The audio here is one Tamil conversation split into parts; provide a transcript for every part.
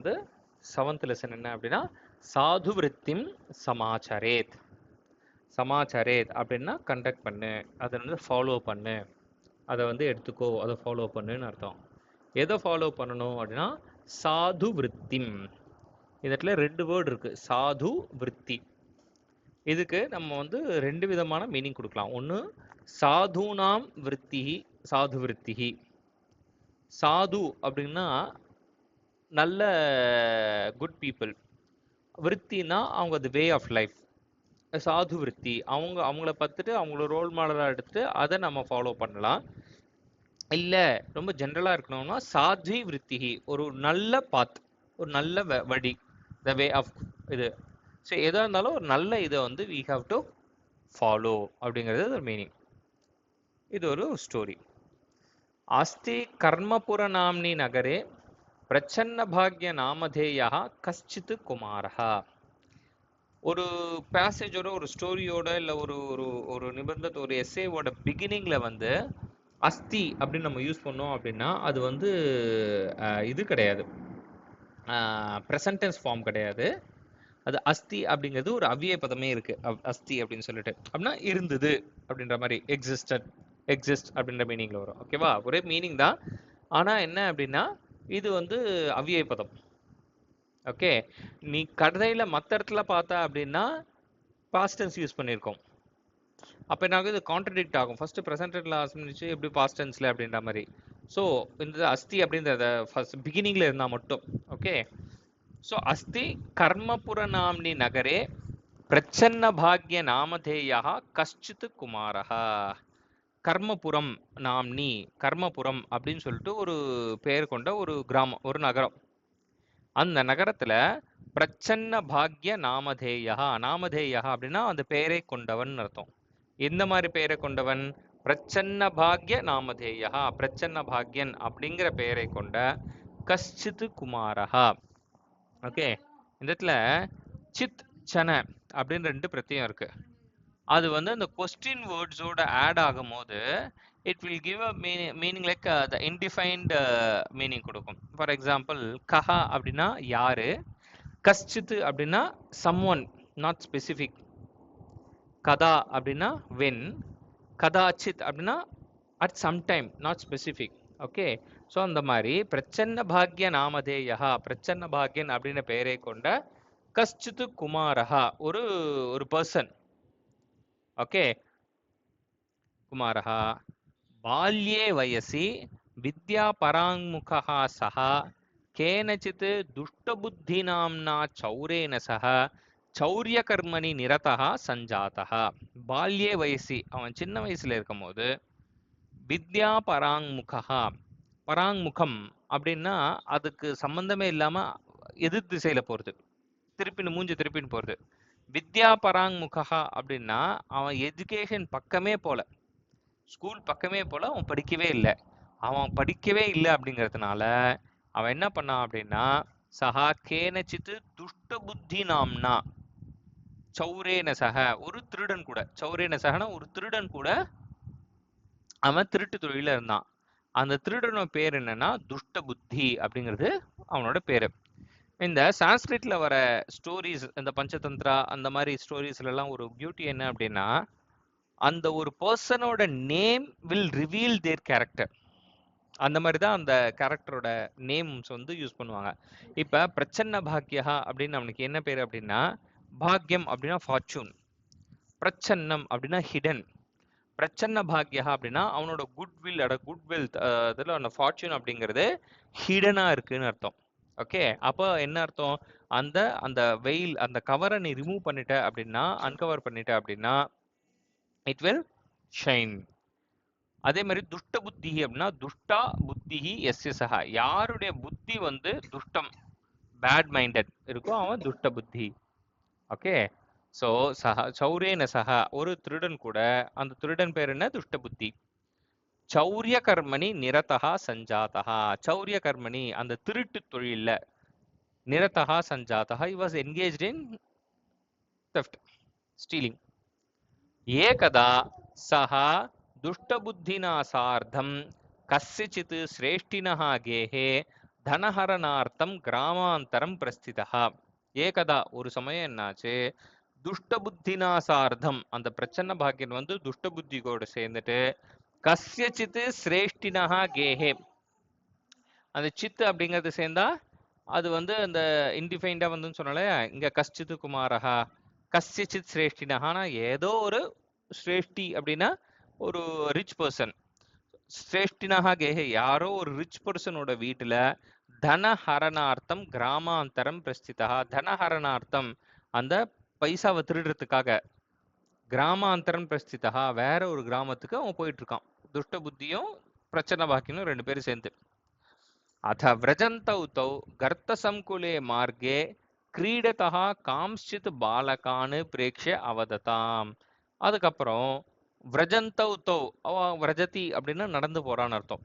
வந்து 7th லெசன் என்ன அப்படின்னா சாது விருத்திம் சமாச்சரேத். சமாச்சரேத் அப்படின்னா கண்டக்ட் பண்ணு, அதை வந்து ஃபாலோ பண்ணு, அதை வந்து எடுத்துக்கோ, அதை ஃபாலோ பண்ணுன்னு அர்த்தம். எதை ஃபாலோ பண்ணணும் அப்படின்னா சாது விருத்திம். இடத்துல 2 வேர்டு இருக்கு, சாது விருத்தி. இதுக்கு நம்ம வந்து 2 விதமான மீனிங் கொடுக்கலாம். ஒன்று சாதுனாம் விருத்திஹி, சாது விருத்திஹி. சாது அப்படின்னா நல்ல குட் பீப்புள். விருத்தினா அவங்க த வே ஆஃப் லைஃப். சாது விருத்தி அவங்கள பார்த்துட்டு அவங்கள ரோல் மாடலாக எடுத்துட்டு அதை நம்ம ஃபாலோ பண்ணலாம். இல்லை ரொம்ப ஜென்ரலாக இருக்கணும்னா சாத்வி விருத்திஹி, ஒரு நல்ல பாத், ஒரு நல்ல வழி, த வே ஆஃப் இது. ஸோ எதாக இருந்தாலும் ஒரு நல்ல இதை வந்து வி ஹாவ் டு ஃபாலோ அப்படிங்கிறது ஒரு மீனிங். இது ஒரு ஸ்டோரி. அஸ்தி கர்மபுர நாம்னி நகரே பிரச்சன்ன பாக்ய நாமதேயா கஷ்டித் குமாரஹா. ஒரு பேசேஜோட ஒரு ஸ்டோரியோட இல்லை ஒரு ஒரு ஒரு நிபந்தத்தை ஒரு எஸ்ஏவோட பிகினிங்கில் வந்து அஸ்தி அப்படின்னு நம்ம யூஸ் பண்ணோம் அப்படின்னா அது வந்து இது கிடையாது, ப்ரெசன்டென்ஸ் ஃபார்ம் கிடையாது. அது அஸ்தி அப்படிங்கிறது ஒரு அவ்விய பதமே இருக்கு. அஸ்தி அப்படின்னு சொல்லிட்டு அப்படின்னா இருந்தது அப்படின்ற மாதிரி, எக்ஸிஸ்ட் அப்படின்ற மீனிங்ல வரும். ஓகேவா, ஒரே மீனிங் தான். ஆனா என்ன அப்படின்னா இது வந்து அவ்விய பதம். ஓகே, நீ கதையில மற்ற இடத்துல பார்த்தா அப்படின்னா பாஸ்ட் டென்ஸ் யூஸ் பண்ணியிருக்கோம். அப்போ என்ன ஆகும், இது கான்ட்ரடிக்ட் ஆகும். ஃபர்ஸ்ட் ப்ரெசன்டென்ட்ல ஆரம்பிச்சு எப்படி பாஸ்ட் டென்ஸ்ல அப்படின்ற மாதிரி. ஸோ இந்த அஸ்தி அப்படின்றத ஃபர்ஸ்ட் பிகினிங்ல இருந்தா மட்டும் ஓகே. ஸோ அஸ்தி கர்மபுர நாம்னி நகரே பிரச்சன்ன பாக்ய நாமதேயா கஷ்டித் குமாரஹா. கர்மபுரம் நாம்னி, கர்மபுரம் அப்படின்னு சொல்லிட்டு ஒரு பெயர் கொண்ட ஒரு கிராமம், ஒரு நகரம். அந்த நகரத்துல பிரச்சன்ன பாக்ய நாமதேயா, நாமதேயா அப்படின்னா அந்த பெயரை கொண்டவன் அர்த்தம். எந்த மாதிரி பெயரை கொண்டவன்? பிரச்சன்ன பாக்ய நாமதேயா, பிரச்சன்ன பாக்யன் அப்படிங்கிற பெயரை கொண்ட கஷ்டித் குமாரஹா. ஓகே, இந்த இடத்துல சித் சன அப்படின்னு 2 பிரத்யம் இருக்கு. அது வந்து அந்த கொஸ்டின் வேர்ட்ஸோட ஆட் ஆகும் போது it will give a meaning like the indefinite meaning கொடுக்கும். ஃபார் எக்ஸாம்பிள் கஹா அப்படின்னா யாரு, கஷ்டித் அப்படின்னா சம்ஒன் நாட் ஸ்பெசிஃபிக், கதா அப்படின்னா வென், கதாச்சித் அப்படின்னா at some time not specific. Okay, so அந்த மாதிரி பிரச்சன்ன பாக்ய நாமதேயா, பிரச்சன்ன பாக்யன் அப்படின்னு பெயரை கொண்ட கஷ்டித் குமாரஹா, ஒரு ஒரு பர்சன். ஓகே, குமாரஹா பால்யே வயசி வித்யா பராங்முகா சஹ கேனச்சித் துஷ்டபுத்தினாம்னா சௌரேன சஹ சௌரியகர்மணி நிரதா சஞ்சாதா. பால்யே வயசி, அவன் சின்ன வயசுல இருக்கும் போது, வித்யா பராங்முகா, பராங்முகம் அப்படின்னா அதுக்கு சம்பந்தமே இல்லாம எதிர் திசையில போறது, திருப்பின்னு மூஞ்சி திருப்பின்னு போறது. வித்யா பராங்முகா அப்படின்னா அவன் எஜுகேஷன் பக்கமே போல, ஸ்கூல் பக்கமே போல, அவன் படிக்கவே இல்லை. அவன் படிக்கவே இல்லை அப்படிங்கிறதுனால அவன் என்ன பண்ணான் அப்படின்னா சஹா கேனச்சித்து துஷ்ட புத்தி நாம்னா சௌரேன சக, ஒரு திருடன் கூட, சௌரேன சகனா ஒரு திருடன் கூட அவன் திருட்டு தொழில இருந்தான். அந்த திருடனோட பேர் என்னன்னா துஷ்ட புத்தி அப்படிங்கிறது அவனோட பேரு. இந்த சான்ஸ்கிரிட்ல வர ஸ்டோரிஸ், இந்த பஞ்சதந்திரா அந்த மாதிரி ஸ்டோரிஸ்ல எல்லாம் ஒரு பியூட்டி என்ன அப்படின்னா அந்த ஒரு பர்சனோட name will reveal their character. அந்த மாதிரி தான் அந்த கேரக்டரோட நேம்ஸ் வந்து யூஸ் பண்ணுவாங்க. இப்போ பிரச்சன்ன பாக்யா அப்படின்னு அவனுக்கு என்ன பேர் அப்படின்னா பாக்யம் அப்படின்னா ஃபார்ச்சூன், பிரச்சன்னம் அப்படின்னா ஹிடன், பிரச்சன்ன பாக்யா அப்படின்னா அவனோட குட்வில், குட்வில் இதில் அந்த ஃபார்ச்சூன் அப்படிங்கிறது ஹிடனாக இருக்குன்னு அர்த்தம். ஓகே, அப்போ என்ன அர்த்தம், அந்த அந்த வெயில், அந்த கவரை நீ ரிமூவ் பண்ணிட்ட அப்படின்னா, அன்கவர் பண்ணிட்ட அப்படின்னா இட் வில் ஷைன். அதே மாதிரி துஷ்ட புத்தி அப்படின்னா துஷ்டா புத்தி எஸ்ய சஹா, யாருடைய புத்தி வந்து துஷ்டம், பேட் மைண்டட் இருக்கோ அவன் துஷ்ட புத்தி. ஓகே, ஸோ சஹா சௌரேன சஹா, ஒரு திருடன் கூட, அந்த திருடன் பேர் என்ன, துஷ்ட புத்தி. சௌரிய கர்மணி நிரதா சஞ்சாதா, சௌரிய கர்மணி அந்த திருட்டு தொழில, நிரதா சஞ்சாதா he was engaged in theft, stealing. ஏகதா சஹா துஷ்டபுத்தினா சார்த்தம் கஸ்யசித் சிரேஷ்டினஹ கேஹே தனஹரணார்த்தம் கிராமாந்தரம் பிரஸ்திதா. ஏகதா ஒரு சமயம் என்னாச்சு, துஷ்ட புத்தினாசார்த்தம் அந்த பிரச்சன்ன பாக்கியன் வந்து துஷ்ட புத்தியோட சேர்ந்துட்டு கஸ்யசித் சிரேஷ்டினஹா கேஹே, அந்த சித்து அப்படிங்கிறது சேர்ந்தா அது வந்து அந்த இன்டிஃபைன்டா வந்து சொன்னாலே இங்க கஷ்டித்து குமாரஹா கஸ்யசித் சிரேஷ்டினஹானா ஏதோ ஒரு சிரேஷ்டி அப்படின்னா ஒரு ரிச் பர்சன். சிரேஷ்டினஹா கேஹே யாரோ ஒரு ரிச் பர்சனோட வீட்டுல தனஹரணார்த்தம் கிராமாந்தரம் பிரஸ்திதா. தனஹரணார்த்தம் அந்த பைசாவை திருடுறதுக்காக, கிராமாந்தரம் பிரஸ்திதா வேற ஒரு கிராமத்துக்கு அவன் போயிட்டு இருக்கான். துஷ்ட புத்தியும் பிரச்சனை பாக்கினும் ரெண்டு பேரும் சேர்ந்து. அத விரஜந்தௌ தௌ கர்த்த சம்குலே மார்க்கே கிரீடதா காம்சித் பாலகான் பிரேக்ஷ அவததாம். அதுக்கப்புறம் விரஜந்தௌ தௌ அவ விரஜதி அப்படின்னா நடந்து போறான்னு அர்த்தம்.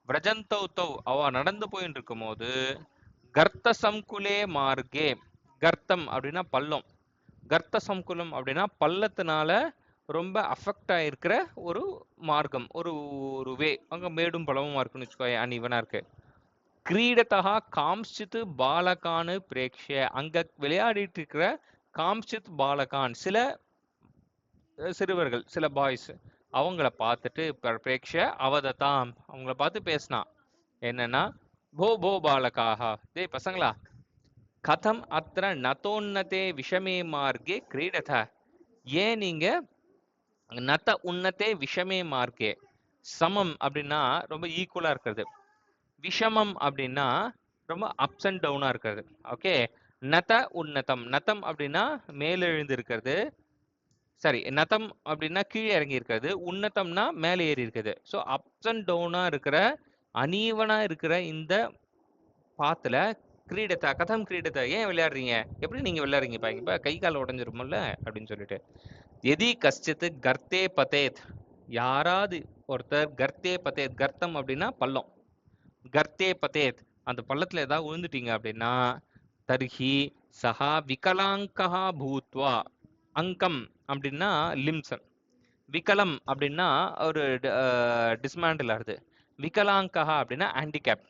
விரஜந்தௌ தௌ அவ நடந்து போயிட்டு இருக்கும் போது கர்த்த சம்குலே மார்க்கே, கர்த்தம் அப்படின்னா பள்ளம், கர்த்த சம்குலம் அப்படின்னா பள்ளத்தினால ரொம்ப அஃபெக்ட் ஆயிருக்கிற ஒரு மார்க்கம், ஒரு ஒரு வே, அங்க மேடும் பள்ளமுமா இருக்குன்னு வச்சுக்கோ, அன்இவனா இருக்கு. கிரீடத்தகா காம்சித் பாலகான் பிரேக்ஷ, அங்க விளையாடிட்டு இருக்கிற காம்சித் பாலகான் சில சிறுவர்கள், சில பாய்ஸ், அவங்கள பார்த்துட்டு பிரேக்ஷ அவததாம் அவங்கள பார்த்து பேசினான். என்னன்னா போ போ பாலகாஹா, டேய் பசங்களா, கதம் அத்திர நதோன்னதே விஷமே மார்க்கே கிரீடத, ஏன் நீங்க நத உன்னதே விஷமே மார்க்கே, சமம் அப்படின்னா ரொம்ப ஈக்குவலா இருக்கிறது, விஷமம் அப்படின்னா ரொம்ப அப்ஸ் அண்ட் டவுனா இருக்கிறது. ஓகே, நத உன்னதம், நதம் அப்படின்னா மேலெழுந்து இருக்கிறது, சரி நதம் அப்படின்னா கீழே இறங்கி இருக்கிறது, உன்னதம்னா மேலே ஏறி இருக்குது. ஸோ அப்ஸ் அண்ட் டவுனா இருக்கிற அனீவனா இருக்கிற இந்த பாத்துல கிரீடத்தை கதம் கிரீடத்தை ஏன் விளையாடுறீங்க, எப்படி நீங்க விளையாடுறீங்க பாருங்க, இப்ப கை கால் உடஞ்சிருமல்ல அப்படின்னு சொல்லிட்டு. எதி கஷ்டித் கர்த்தே பதேத், யாராவது ஒருத்தர் கர்த்தே பதேத், கர்த்தம் அப்படின்னா பள்ளம், கர்த்தே பதேத் அந்த பள்ளத்துல ஏதாவது விழுந்துட்டீங்க அப்படின்னா தர்ஹி சஹா விகலாங்கஹா பூத்வா, அங்கம் அப்படின்னா லிம்சன், விகலம் அப்படின்னா ஒரு டிஸ்மேண்டில் ஆகுது, விகலாங்கஹா அப்படின்னா ஹேண்டிகேப்.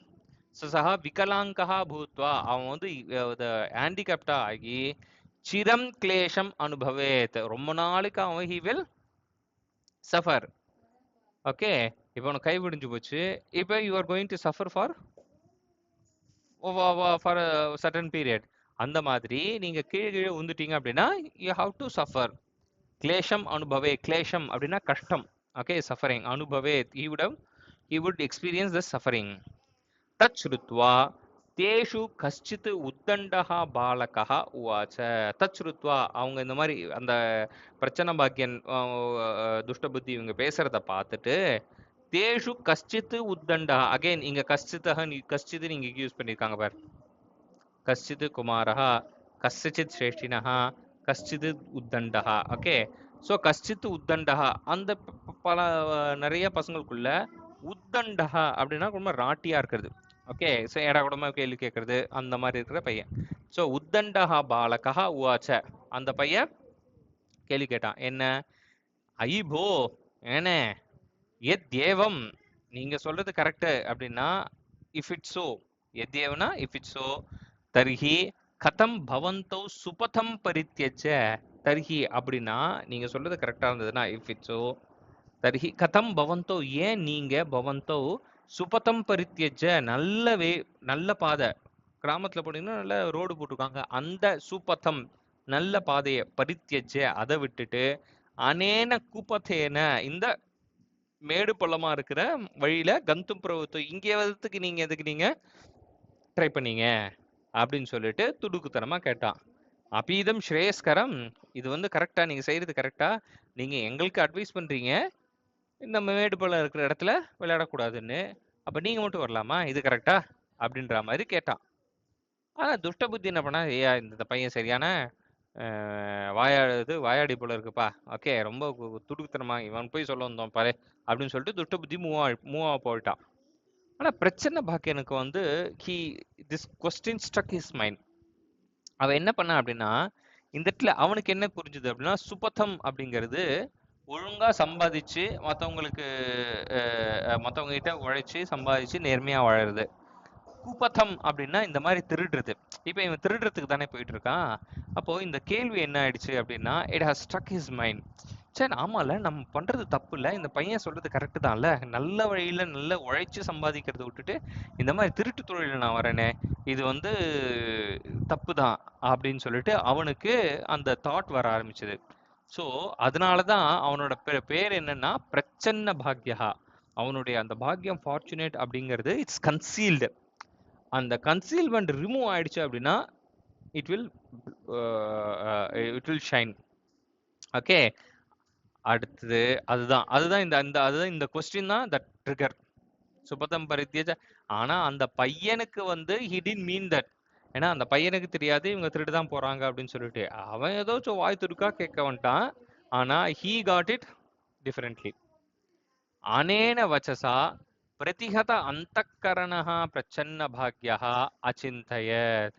ஸோ சஹா விகலாங்கஹா பூத்வா அவன் வந்து ஹேண்டிகேப்டா ஆகி சிரம் கிளேஷம் அனுபவேத், ரொம்ப நாளைக்கு அவன் ஹி வில் சஃபர். ஓகே, இப்போ உனக்கு கை விடிஞ்சு போச்சு, இப்போ you are going to suffer for for certain period. அந்த மாதிரி நீங்க கீழே கீழே உந்துட்டீங்க அப்படின்னா யூ ஹாவ் டு சஃபர். கிளேஷம் அனுபவே, கிளேஷம் அப்படின்னா கஷ்டம். ஓகே, சஃபரிங் அனுபவே, he would experience the suffering. தச்ருத்வா தேஷு கஷ்டித் உத்தண்டஹா பாலகா உவாச்ச. தச்ருத்வா அவங்க இந்த மாதிரி அந்த பிரச்சனை பாக்கியன் துஷ்ட புத்தி இவங்க பேசுறத பார்த்துட்டு தேஷு கஷ்டித் உத்தண்டா, அகைன் இங்க கஷ்டித்தக கஷ்டித் நீங்க யூஸ் பண்ணிருக்காங்க பார், கஷ்டித் குமாரஹா கஷ்டித் சிரேஷ்டினஹா கஷ்டித் உத்தண்டஹா. ஓகே, ஸோ கஷ்டித் உத்தண்டஹா அந்த பல நிறைய பசங்களுக்குள்ள உத்தண்டஹா அப்படின்னா ரொம்ப ராட்டியா இருக்கிறது. ஓகே, ஸோ ஏடா கூடமா கேள்வி கேட்கறது அந்த மாதிரி இருக்கிற பையன். ஸோ உத்தண்டஹா பாலகா உவாச்ச, அந்த பையன் கேள்வி கேட்டான், என்ன ஐபோ ஏனே எத் ஏவம், நீங்க சொல்றது கரெக்ட் அப்படின்னா இஃப் இட் சோ, எத் ஏவனா இஃப் இட் சோ தர்ஹி கதம் பவந்தோ சுபதம் பரித்யஜ, தர்ஹி அப்படின்னா நீங்க சொல்றது கரெக்டா இருந்ததுன்னா இஃப் இட் சோ தர்ஹி கதம் பவந்தோ ஏன் நீங்க பவந்தோ சுபதம் பரித்யஜ நல்ல பாதை, கிராமத்துல போனீங்கன்னா நல்ல ரோடு போட்டிருக்காங்க, அந்த சுபதம் நல்ல பாதையை பரித்யஜ அதை விட்டுட்டு அனேன குபதேன இந்த மேடு பள்ளமா இருக்கிற வழியில கந்தும் பிரவத்து இங்கே வரதுக்கு நீங்க எதுக்கு நீங்க ட்ரை பண்ணீங்க அப்படின்னு சொல்லிட்டு துடுக்குத்தனமா கேட்டான். அபீதம் ஸ்ரேயஸ்கரம், இது வந்து கரெக்டா, நீங்க செய்யறது கரெக்டா, நீங்க எங்களுக்கு அட்வைஸ் பண்றீங்க இந்த மேடு பள்ளம் இருக்கிற இடத்துல விளையாடக்கூடாதுன்னு, அப்ப நீங்க மட்டும் வரலாமா, இது கரெக்டா அப்படின்ற மாதிரி கேட்டான். ஆனா துஷ்ட புத்தி என்ன பண்ணா, ஏயா இந்த பையன் சரியான வாயாடி போல இருக்குப்பா, ஓகே ரொம்ப துடுக்குத்தனமா இவன் போய் சொல்ல வந்தோம் பாரு அப்படின்னு சொல்லிட்டு துஷ்ட புத்தி மூவா போயிட்டான். ஆனா பிரச்சனை பாக்கியனுக்கு வந்து this question struck his mind. அவன் என்ன பண்ணான் அப்படின்னா, இந்த இடத்துல அவனுக்கு என்ன புரிஞ்சுது அப்படின்னா, சுபதம் அப்படிங்கிறது ஒழுங்கா சம்பாதிச்சு மற்றவங்களுக்கு மற்றவங்க கிட்ட உழைச்சி சம்பாதிச்சு நேர்மையா வாழறது. குபதம் அப்படின்னா இந்த மாதிரி திருடுறது. இப்ப இவன் திருடுறதுக்கு தானே போயிட்டு இருக்கான். அப்போ இந்த கேள்வி என்ன ஆயிடுச்சு அப்படின்னா, it has struck his mind. சரி ஆமால, நம்ம பண்றது தப்பு இல்ல, இந்த பையன் சொல்றது கரெக்ட் தான்ல, நல்ல வழியில நல்ல உழைச்சு சம்பாதிக்கிறத விட்டுட்டு இந்த மாதிரி திருட்டு தொழில நான் வரேனே, இது வந்து தப்பு தான் அப்படின்னு சொல்லிட்டு அவனுக்கு அந்த தாட் வர ஆரம்பிச்சது. ஸோ அதனால தான் அவனோட பேர் என்னன்னா பிரச்சன்ன பாக்யா. அவனுடைய அந்த பாக்யம் ஃபார்ச்சுனேட் அப்படிங்கிறது இட்ஸ் கன்சீல்டு. அந்த கன்சீல்மெண்ட் ரிமூவ் ஆயிடுச்சு அப்படின்னா it will it will shine. Okay, அடுத்தது அதுதான் அதுதான் இந்த இந்த அதுதான் இந்த கொஸ்டின் தான் த ட்ரிகர். சுபதம் பரித்தியஜ. ஆனா அந்த பையனுக்கு வந்து ஹி டிட் மீன் தட். ஏன்னா அந்த பையனுக்கு தெரியாது இவங்க திருட்டு தான் போறாங்க அப்படின்னு சொல்லிட்டு அவன் ஏதோச்சும் வாய் துடுக்கா கேட்க வந்துட்டான். ஆனா ஹீ காட் இட் டிஃபரெண்ட்லி. அனேன வச்சசா பிரதிஹத அந்தக்கரணः பிரச்சன்ன பாக்யः அச்சிந்தயத்.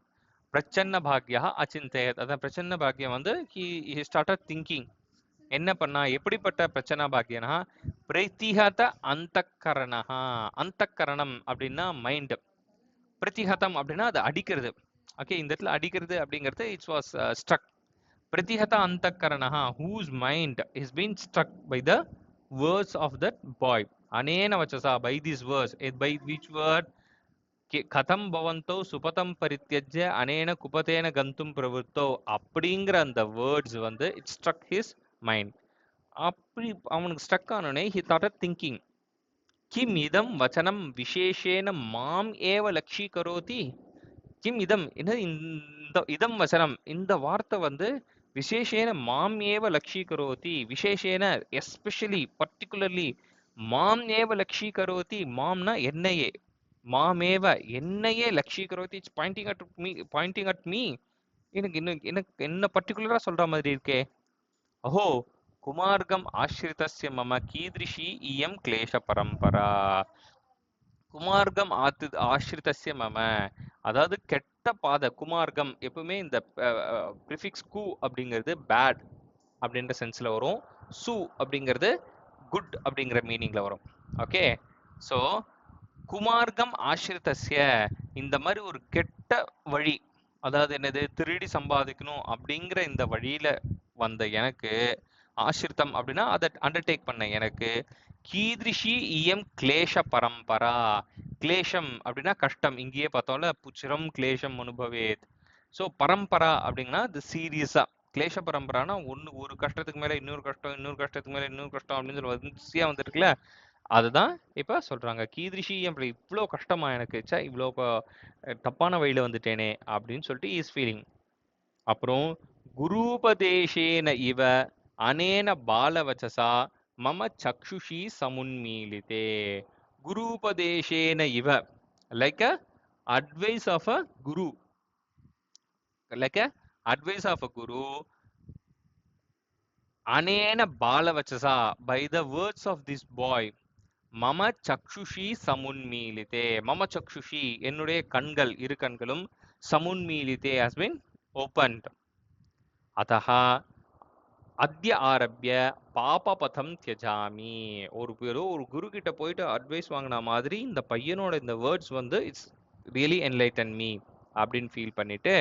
பிரச்சன்ன பாக்யः அச்சிந்தயத். அதான் பிரச்சன்ன பாக்யம் வந்து he started thinking. என்ன பண்ணா, எப்படிப்பட்ட பிரச்சனை பாக்கியனா, பிரதிஹத அந்தக்கரணः. அந்தக்கரணம் அப்படின்னா மைண்ட், பிரதிஹதம் அப்படின்னா அது அடிக்கிறது. ஓகே, இந்த இடத்துல அடிக்கிறது அப்படிங்கிறது இட்ஸ் வாஸ் ஸ்ட்ரக். பிரதிஹத அந்தக்கரணः whose mind is being struck by the words of that boy. அனேன வச்சசா, by these words. by which word? கதம் பவந்தோ சுபதம் பரித்தியஜ்ய அனேன குபதேன கந்தும் பிரவருத்தோ அப்படிங்கிற அந்த வேர்ட்ஸ் வந்து இட் ஸ்ட்ரக் ஹிஸ் மைண்ட். அப்படி அவனுக்கு ஸ்ட்ரக் ஆனோடனே ஹி ஸ்டார்டட் திங்கிங், கிம் இதம் வச்சனம் விசேஷேன மாம் ஏவ லக்ஷீகரோதி. கிம் இதம், என்னது இந்த இதம் வசனம், இந்த வார்த்தை வந்து விசேஷேன மாம் ஏவ லக்ஷீகரோதி. விசேஷேன எஸ்பெஷலி பர்டிகுலர்லி மாம் ஏவ லக்ஷீகரோதி. மாம்னா என்னையே, மாமேவ என்னையே லக்ஷீகரோதி. It's pointing at me, pointing at me. எனக்கு இன்னும் எனக்கு என்ன பர்டிகுலரா சொல்ற மாதிரி இருக்கே. அஹோ குமார்கம் ஆசிரிதஸ்ய மம கீதிருஷி இயம் கிளேஷ பரம்பரா. குமார்க்கம் ஆசிரிதஸ்ய மம, அதாவது கெட்ட பாதை. குமார்க்கம் எப்பவுமே இந்த ப்ரிஃபிக்ஸ் கு அப்படிங்கிறது பேட் அப்படின்ற சென்ஸ்ல வரும், சு அப்படிங்கிறது குட் அப்படிங்கிற மீனிங்ல வரும். ஓகே, ஸோ குமார்க்கம் ஆசிரிதஸ்ய, இந்த மாதிரி ஒரு கெட்ட வழி, அதாவது என்னது, திருடி சம்பாதிக்கணும் அப்படிங்கிற இந்த வழியில வந்த எனக்கு, ஆசிரித்தம் அப்படின்னா அதை அண்டர்டேக் பண்ண எனக்கு, கீதிருஷி இயம் கிளேஷ பரம்பரா. கிளேஷம் அப்படின்னா கஷ்டம், இங்கேயே பார்த்தோம்ல புச்சிரம் கிளேஷம் அனுபவேத். ஸோ பரம்பரா அப்படின்னா இது சீரியஸா. கிளேஷ பரம்பரானா ஒரு கஷ்டத்துக்கு மேல இன்னொரு கஷ்டம், இன்னொரு கஷ்டத்துக்கு மேல இன்னொரு கஷ்டம் அப்படின்னு சொல்லி வரிசையா வந்துருக்குல்ல, அதுதான் இப்ப சொல்றாங்க. கீதிருஷி இவ்வளோ கஷ்டமா எனக்கு, சே இவ்வளோ தப்பான வழியில வந்துட்டேனே அப்படின்னு சொல்லிட்டு இஸ் ஃபீலிங். அப்புறம் குரூபதேசேன இவ அனேன பாலவச்சசா மம சக்ஷுஷி சமுன்மீலிதே. குரூபதேசேன இவ, like a advice of a guru, like a advice of a guru. Anena balavachasa, by the words of this boy, மம சக்ஷுஷி சமுன்மீலிதே. மம சக்ஷுஷி, என்னுடைய கண்கள், இரு கண்களும், சமுன்மீலிதே has been opened. அதஹா அத்ய ஆரம்பிய பாபபதம் தியஜாமி. ஒரு குரு கிட்ட போயிட்டு அட்வைஸ் வாங்கின மாதிரி இந்த பையனோட இந்த வேர்ட்ஸ் வந்து இட்ஸ் ரியலி என்லைட்டன் மீ அப்படின்னு ஃபீல் பண்ணிட்டு,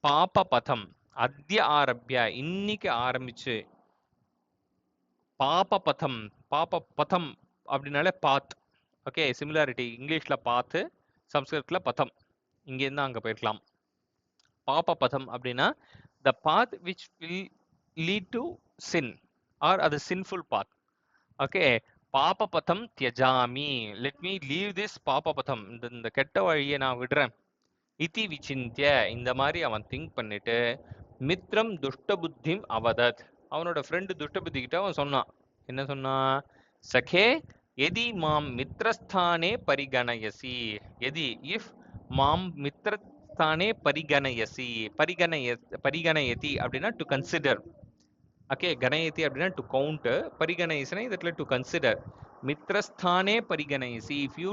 பாபபதம் அத்ய ஆரம்பிய, இன்னைக்கு ஆரம்பிச்சு, பாபபதம், பாபபதம் அப்படின்னாலே பாத். ஓகே, சிமிலாரிட்டி, இங்கிலீஷ்ல பாத்து, சம்ஸ்கிருதத்துல பதம், இங்கேருந்து அங்க போயிருக்கலாம். பாபபதம் அப்படின்னா the path which will lead to sin or அது sinful path. okay, பாபபதம் தியஜாமி, let me leave this பாபபதம், இந்த கெட்ட வழியை நான் விடுறேன். இதி விசிந்திய, இந்த மாதிரி அவன் திங்க் பண்ணிட்டு, மித்ரம் துஷ்ட புத்திம் அவதத், அவனோட ஃப்ரெண்டு துஷ்ட புத்தி கிட்ட அவன் சொன்னான். என்ன சொன்னான்? சகே எதி மாம் மித்ரஸ்தானே பரிகணயசி. எதி, இஃப் மாம் மித்ரஸ்தானே பரிகணயசி. பரிகணயதி அப்படின்னா டு கன்சிடர். ஓகே, கணயதி அப்படின்னா டு கவுண்ட், பரிகணயசினா இதுல டு கன்சிடர். மித்ரஸ்தானே பரிகணயசி, if you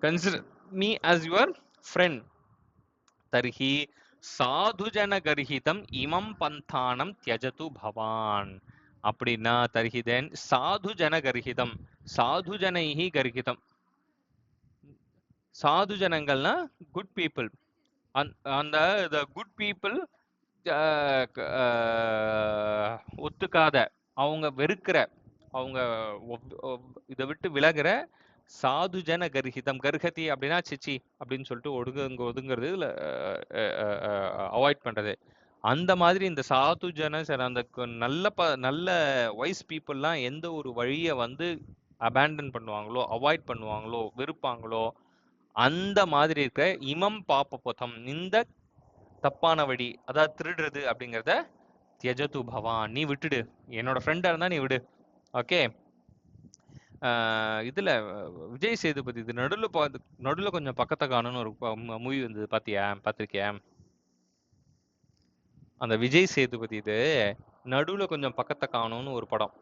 consider me as your friend, தர்ஹி சாதுஜன கர்ஹிதம் இமம் பந்தானம் தியஜது பவான். அப்படின்னா தர்ஹி தென் சாதுஜன கர்ஹிதம், சாதுஜனைஹி கர்ஹிதம், சாது ஜனங்கள்னா குட் பீப்புள். அந்த குட் பீப்புள் ஒத்துக்காத, அவங்க வெறுக்கிற, அவங்க இதை விட்டு விலகுற சாதுஜன கர்ஹிதம். கர்ஹதி அப்படின்னா சிச்சி அப்படின்னு சொல்லிட்டு ஒதுங்கிறது, இல்லை அவாய்ட் பண்றது. அந்த மாதிரி இந்த சாதுஜன அந்த நல்ல வைஸ் பீப்புள்லாம் எந்த ஒரு வழியை வந்து அபேண்டன் பண்ணுவாங்களோ, அவாய்ட் பண்ணுவாங்களோ, வெறுப்பாங்களோ, அந்த மாதிரி இருக்க இமம் பாப்பபதம், இந்த தப்பான வழி, அதாவது திருடுறது அப்படிங்கிறத தியஜது பவான், நீ விட்டுடு. என்னோட ஃப்ரெண்டா இருந்தா நீ விடு. ஓகே. இதுல விஜய் சேதுபதி இது நடுவில் கொஞ்சம் பக்கத்தை காணும்னு ஒரு மூவி வந்தது, பார்த்திருக்கியா? அந்த விஜய் சேதுபதி இது நடுவுல கொஞ்சம் பக்கத்தை காணும்னு ஒரு படம்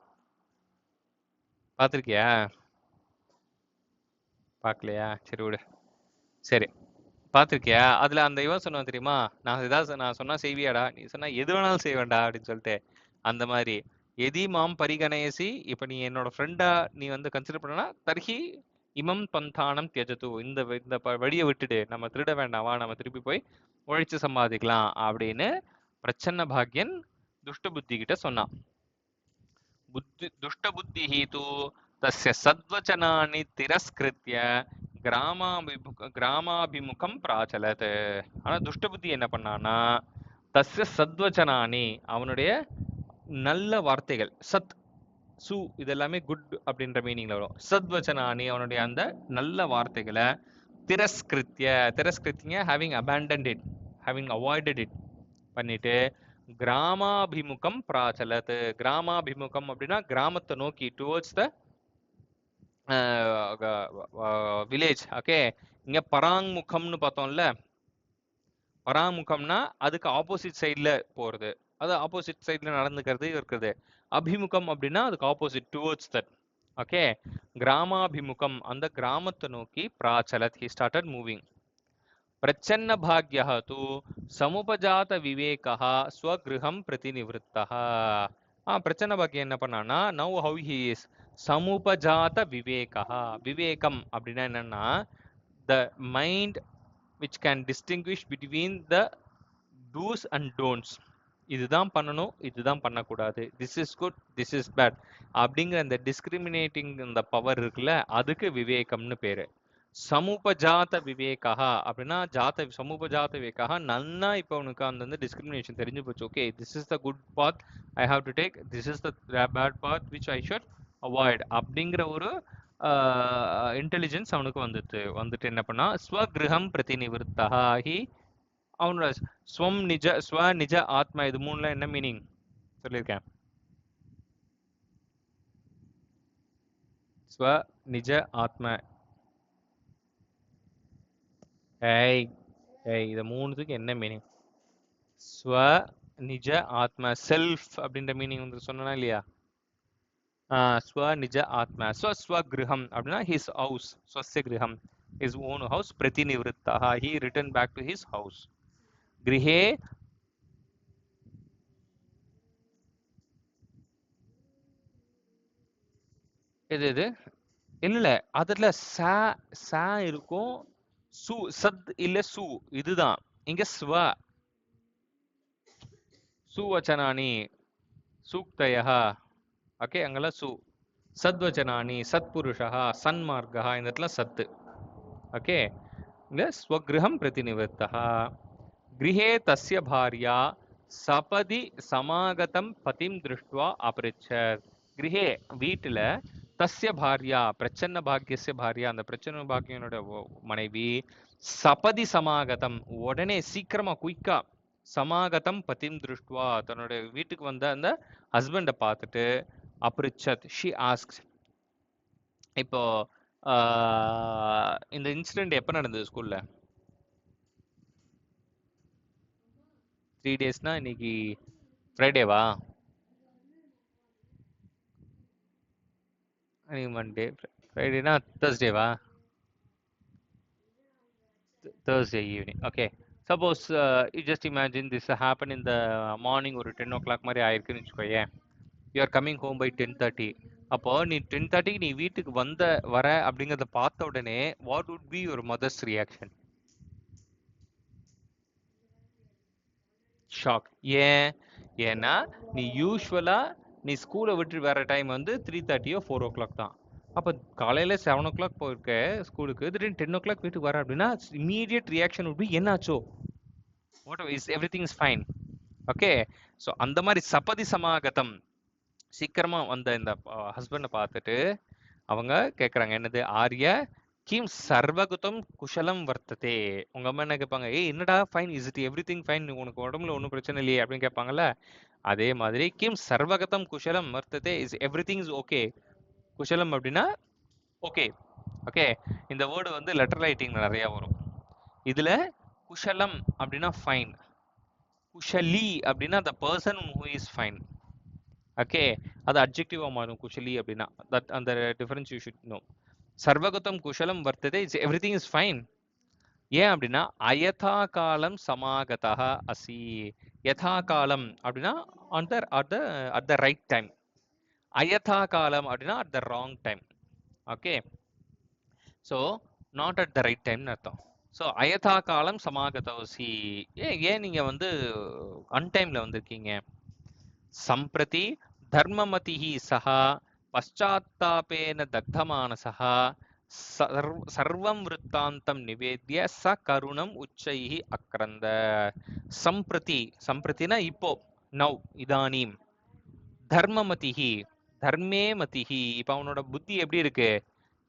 பார்த்திருக்கியா? பார்க்கலையா? சரி விடு. சரி, பார்த்திருக்கியா? அதுல அந்த இவன் சொன்னான் தெரியுமா, நான் சொன்னா செய்வியாடா, நீ சொன்னா எது வேணாலும் செய்வேன்டா அப்படின்னு சொல்லிட்டு. அந்த மாதிரி எதி மாம் பரிகணயசி, இப்ப நீ என்னோட ஃப்ரெண்டா நீ வந்து கன்சிடர் பண்ணனா, தர்ஹி இமம் பந்தானம் தியஜது, இந்த வழியை விட்டுடு, நம்ம திருட வேண்டாமா, நம்ம திருப்பி போய் உழைச்சு சம்பாதிக்கலாம் அப்படின்னு பிரச்சன்ன பாக்யன் துஷ்ட புத்தி கிட்ட சொன்னான். துஷ்ட புத்தி ஹீது தஸ்ய சத்வச்சனானி திரஸ்கிருத்ய கிராமாபிமுகம் பிராச்சலத். ஆனா துஷ்ட புத்தி என்ன பண்ணான்னா, தஸ்ய சத்வச்சனானி, அவனுடைய நல்ல வார்த்தைகள், சத் சு இதெல்லாமே குட் அப்படின்ற மீனிங்ல வரும். சத்வச்சனானி, அவனுடைய அந்த நல்ல வார்த்தைகளை திரஸ்கிருத்திய having abandoned it, having avoided it பண்ணிட்டு கிராமாபிமுகம் பிராச்சலத். கிராமாபிமுகம் அப்படின்னா கிராமத்தை நோக்கி, டுவர்ட்ஸ் த வில்லேஜ். ஓகே. இங்க பராங்முகம்னு பார்த்தோம்ல, பராமுகம்னா அதுக்கு ஆப்போசிட் சைட்ல போறது, அது ஆப்போசிட் சைட்ல நடந்துக்கிறது இருக்குது. அபிமுகம் அப்படின்னா அதுக்கு ஆப்போசிட், டுவர்ட்ஸ் தட். ஓகே. கிராமாபிமுகம், அந்த கிராமத்தை நோக்கி பிராச்சலத், ஹி ஸ்டார்டட் மூவிங். பிரச்சன்ன பாக்யः தூ சமுபஜாத விவேகः ஸ்வகிருஹம் பிரதிநிவృத்தः. பிரச்சன்ன பாக்யம் என்ன பண்ணானா, நவ் ஹவ் ஹி இஸ் சமுபஜாத விவேகः. விவேகம் அப்படின்னா என்னன்னா, the mind which can distinguish between the do's and don'ts. இதுதான் பண்ணணும், இதுதான் பண்ணக்கூடாது, this is good, this is bad அப்படிங்கிற அந்த டிஸ்கிரிமினேட்டிங் அந்த பவர் இருக்குல்ல, அதுக்கு விவேகம்னு பேரு. சமுபஜாத விவேகா அப்படின்னா சமுபஜாத விவேகா, நன்னா இப்போ உனக்கு அந்த டிஸ்கிரிமினேஷன் தெரிஞ்சு போச்சு. Okay, this is the good path I have to take, this is the bad path which I should avoid அப்படிங்கிற ஒரு இன்டெலிஜென்ஸ் அவனுக்கு வந்துட்டு என்ன பண்ணா, ஸ்வகிருஹம் பிரதிநிவృத்தா. ஹி, அவனோட ஸ்வம் நிஜ, ஸ்வ நிஜ ஆத்மா, இது மூணுல என்ன மீனிங் சொல்லியிருக்கேன்? ஸ்வ நிஜ ஆத்மா. இது மூணுத்துக்கு என்ன மீனிங்? ஸ்வ நிஜ ஆத்மா, செல்ஃப் அப்படின்ற மீனிங் வந்து சொன்னா இல்லையா? ஸ்வ நிஜ ஆத்மா. ஸ்வகிருஹம் அப்படின்னா ஹிஸ் ஹவுஸ், ஸ்வஸ்ய கிருஹம், ஹிஸ் ஓன் ஹவுஸ். பிரதிநிவృத்தா, he return back to his house. கிருஹே இது இல்ல, அதுல ச இருக்கும், சு சத் இல்ல சு, இதுதான் இங்க ஸ்வ. சுவச்சனானி சூக்தயः. ஓகே, அங்கெல்லாம் சு. சத்வச்சனானி சத்புருஷா சன்மார்கா, இந்த இடத்துல சத்து. ஓகே. இங்க ஸ்வகிருஹம் பிரதிநிவృத்தः. கிருஹே தஸ்ய பாரியா சபதி சமாகதம் பதிம் திருஷ்டுவா அபிருச்சத். கிருஹே வீட்டுல, தஸ்ய பாரியா பிரச்சன்ன பாக்யஸ்ய பாரியா, அந்த பிரச்சன்ன பாக்யனோட மனைவி, சபதி சமாகதம் உடனே சீக்கிரமா குயிக்கா, சமாகதம் பதிம் திருஷ்டுவா தன்னோட வீட்டுக்கு வந்த அந்த ஹஸ்பண்டை பார்த்துட்டு, அபிருச்சத் ஷி ஆஸ்க்ஸ். இப்போ இந்த இன்சிடென்ட் எப்போ நடந்தது ஸ்கூல்ல? 3 டேஸ்னா இன்னைக்கு ஃப்ரைடேவா? Monday, ஃப்ரைடேனா தேர்ஸ்டேவா? Thursday evening. Okay. Suppose you just imagine this happened in the morning, ஒரு 10 o'clock மாதிரி ஆயிருக்குன்னு வச்சுக்கோயேன். You are coming home by 10:30. அப்போ நீ 10:30க்கு நீ வீட்டுக்கு வர அப்படிங்கறத பார்த்த உடனே what would be your mother's reaction? Shock. ஏன்? ஏன்னா நீ யூஸ்வலா நீ ஸ்கூலை விட்டு வர டைம் வந்து 3:30 4 o'clock தான். அப்ப காலையில 7 o'clock போயிருக்க ஸ்கூலுக்கு, திடீர்னு 10 o'clock வீட்டுக்கு வர அப்படின்னா இமீடியட் ரியாக்ஷன் would be என்னாச்சோ, what is everything is fine. Okay. So அந்த மாதிரி சபதி சமாகதம் சீக்கிரமா வந்த இந்த ஹஸ்பண்டை பார்த்துட்டு அவங்க கேட்குறாங்க, என்னது ஆர்ய கிம் சர்வகுதம் குஷலம் வர்த்ததே. உங்க அம்மா என்ன கேட்பாங்க, ஏய் என்னடா fine, is it every thing fine, உனக்கு உடம்புல ஒன்றும் பிரச்சனை இல்லையே அப்படின்னு கேட்பாங்கல்ல. அதே மாதிரி கிம் சர்வகதம் குஷலம் வர்த்ததே, is every thing is okay. குஷலம் அப்படின்னா ஓகே. ஓகே. இந்த வேர்டு வந்து லெட்டர் ரைட்டிங் நிறைய வரும். இதுல குஷலம் அப்படின்னா ஃபைன், குஷலி அப்படின்னா the person who is fine. Okay. அது அட்ஜெக்டிவா மாறும் குஷலி அப்படின்னா. தட் அந்த டிஃபரன்ஸ் யூ ஷுட் நோ. சர்வகதம் குஷலம் வர்த்ததே, இட்ஸ் எவ்ரிதிங் இஸ் ஃபைன். ஏன் அப்படின்னா அயதா காலம் சமாகதா அசி. யதா காலம் அப்படின்னா அட் த ரைட் டைம். அயதா காலம் அப்படின்னா at the wrong time. Okay. So not at the right டைம்னு அர்த்தம். ஸோ அயதா காலம் சமாகதோசி. ஏன் நீங்க வந்து அன்டைம்ல வந்திருக்கீங்க. சம்பிரதி தர்மமதிஹி சஹா பశ్చాత్తాపேன தக்தமானசஹ சர்வம் விருத்தாந்தம் நிவேத்ய ச கருணம் உச்சைஹி அக்ரந்த. சம்பிரதி, சம்பிரதினா இப்போ, நவ், இதானீம். தர்மமதிஹி, தர்மே மதிஹி, இப்போ அவனோட புத்தி எப்படி இருக்கு,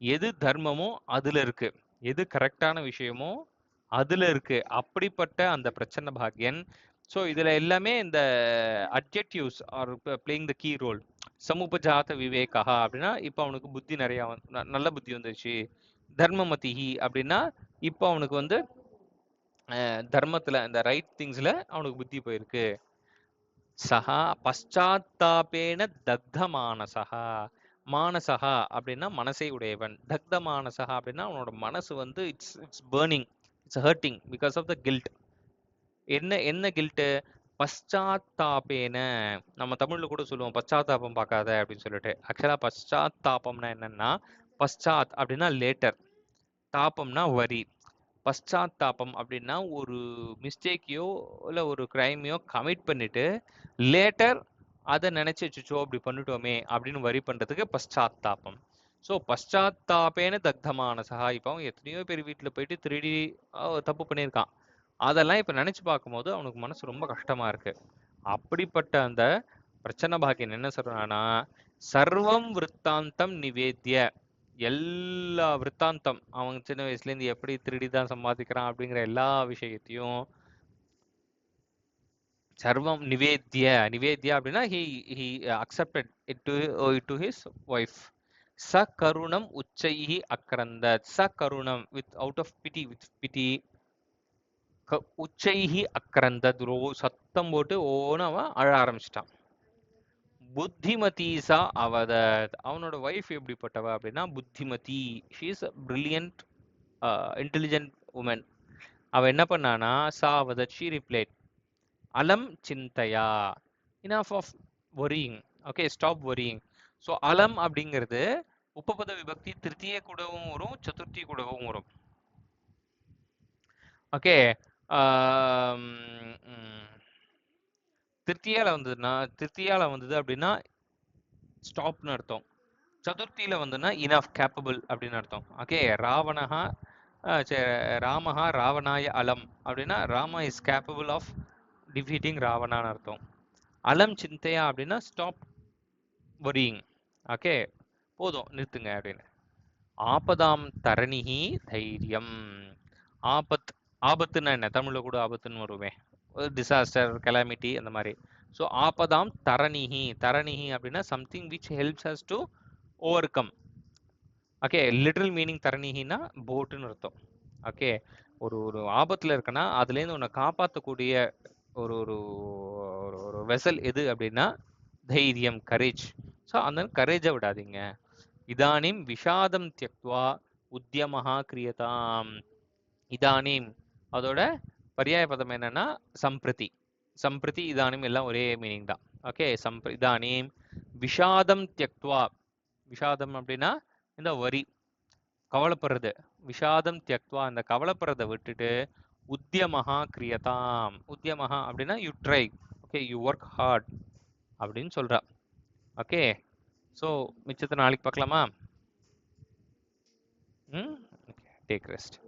எது தர்மமோ அதுல இருக்கு, எது கரெக்டான விஷயமோ அதுல இருக்கு. அப்படிப்பட்ட அந்த பிரச்சன்ன பாக்யன். ஸோ இதுல எல்லாமே இந்த adjectives are playing the key role. சமுபஜாத விவேகா அப்படின்னா இப்போ அவனுக்கு புத்தி நிறைய நல்ல புத்தி வந்துருச்சு. தர்மமதிஹி அப்படின்னா இப்போ அவனுக்கு வந்து தர்மத்துல இந்த ரைட் திங்ஸ்ல அவனுக்கு புத்தி போயிருக்கு. சஹா பశ్చాత్తాపேன தக்த மானசஹா. மானசஹா அப்படின்னா மனசை உடையவன். தக்த மானசஹா அப்படின்னா அவனோட மனசு வந்து it's burning, it's hurting because of the guilt. என்ன கில்ட்டு? பశ్చాత్తాపேன. நம்ம தமிழ்ல கூட சொல்லுவோம் பச்சாத்தாபம் பார்க்காத அப்படின்னு சொல்லிட்டு. ஆக்சுவலா பశ్చాత్తాபம்னா என்னன்னா, பశ్చాத் அப்படின்னா லேட்டர், தாபம்னா வரி. பశ్చాత్తాபம் அப்படின்னா ஒரு மிஸ்டேக்கையோ இல்லை ஒரு கிரைமையோ கமிட் பண்ணிட்டு லேட்டர் அதை நினைச்சு வச்சுச்சோ அப்படி பண்ணிட்டோமே அப்படின்னு வரி பண்றதுக்கு பశ్చాత్తాபம். ஸோ பశ్చాత్తాபேன தக்தமானசா. இப்போ அவன் எத்தனையோ பேர் வீட்டில் போயிட்டு திருடி தப்பு பண்ணியிருக்கான். அதெல்லாம் இப்ப நினைச்சு பார்க்கும்போது அவனுக்கு மனசு ரொம்ப கஷ்டமா இருக்கு. அப்படிப்பட்ட அந்த பிரச்சனை பாக்கியன் என்ன சொல்றானா, சர்வம் விருத்தாந்தம் நிவேத்திய. எல்லா விருத்தாந்தம், அவன் சின்ன வயசுல இருந்து எப்படி திருடிதான் சம்பாதிக்கிறான் அப்படிங்கிற எல்லா விஷயத்தையும் சர்வம் நிவேத்திய. நிவேத்திய அப்படின்னா he accepted it to his wife. ச கருணம் உச்சைஹி அக்ரந்த. ச கருணம் with out of pity, with pity. உச்சைஹி அக்ரந்த, சத்தம் போட்டு ஓன்னு அவன் அழ ஆரம்பிச்சிட்டான். புத்திமதீசா அவதத். அவனோட ஒய்ஃப் எப்படிப்பட்டவ அப்படின்னா புத்திமதி. She is brilliant intelligent woman. அவ என்ன பண்ணானா, சா அவதத், ஷீ ரிப்ளைட் அலம் சிந்தையா, enough of worrying. Okay, stop worrying. So அலம் அப்படிங்கிறது உபபத விபக்தி திருத்திய கூடவும் வரும், சதுர்த்தி கூடவும் வரும். ஓகே. திருத்தியால வந்தது அப்படின்னா ஸ்டாப்னு அர்த்தம். சதுர்த்தியில வந்துன்னா இனஃப், கேப்பபிள் அப்படின்னு அர்த்தம். ஓகே. ராவணஹா ராமஹா ராவணாய அலம் அப்படின்னா Rama is capable of defeating ராவணான்னு அர்த்தம். அலம் சிந்தையா அப்படின்னா ஸ்டாப் வரியிங். ஓகே, போதும் நிறுத்துங்க அப்படின்னு. ஆபதாம் தரணிஹி தைரியம். ஆபத், ஆபத்துன்னா என்ன, தமிழ்ல கூட ஆபத்துன்னு வருமே, டிசாஸ்டர், கெலாமிட்டி அந்த மாதிரி. ஸோ ஆபதாம் தரணிஹி. தரணிஹி அப்படின்னா something which helps us to overcome. Okay, literal meaning தரணிஹின்னா போட்டுன்னு அர்த்தம். ஓகே, ஒரு ஒரு ஆபத்தில் இருக்குன்னா அதுலேருந்து உன்னை காப்பாற்றக்கூடிய ஒரு ஒரு ஒரு வெசல் எது அப்படின்னா தைரியம், கரேஜ். ஸோ அந்த கரேஜை விடாதீங்க. இதானிம் விஷாதம் தியக்த்வா உத்தியமஹா கிரியதாம். இதானிம் அதோட பர்யாய பதம் என்னன்னா சம்பிரதி. சம்பிரதி இதானிம் எல்லாம் ஒரே மீனிங் தான். ஓகே. இதானிம் விஷாதம் தியக்த்வா. விஷாதம் அப்படின்னா இந்த வரி, கவலைப்படுறது. விஷாதம் தியக்த்வா, அந்த கவலைப்படுறதை விட்டுட்டு உத்தியமஹா கிரியதாம். உத்தியமஹா அப்படின்னா you try, okay, you work hard அப்படின்னு சொல்றா. ஓகே, ஸோ மிச்சத்தை நாளைக்கு பார்க்கலாமா? ம், ஓகே, டேக் ரெஸ்ட்.